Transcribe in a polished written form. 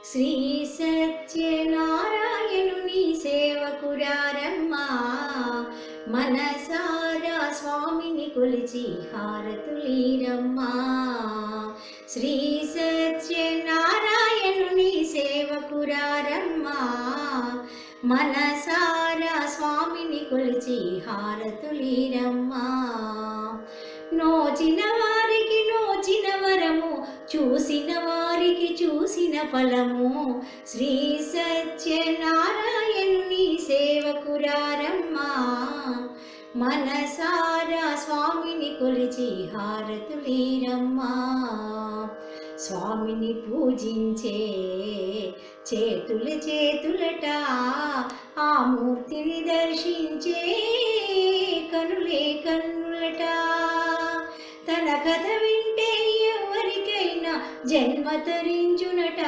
శ్రీ సత్యనారాయణుని సేవకురారమ్మా, మనసారా స్వామిని కొలిచి హారతులీరమ్మా. శ్రీ సత్యనారాయణుని సేవకురారమ్మా, మనసారా స్వామిని కొలిచి హారతులీరమ్మా. నోచిన వారికి నోచిన వరము, చూసిన వారికి చూసిన ఫలము. శ్రీ సత్యనారాయణుని సేవకురారమ్మా, మనసారా స్వామిని కొలిచి హారతులీరమ్మా. స్వామిని పూజించే చేతులు చేతులట, ఆ మూర్తిని దర్శించే కనులే కన్నులట. తన కథ వింటే ఎవరికైనా జన్మ తరించునట.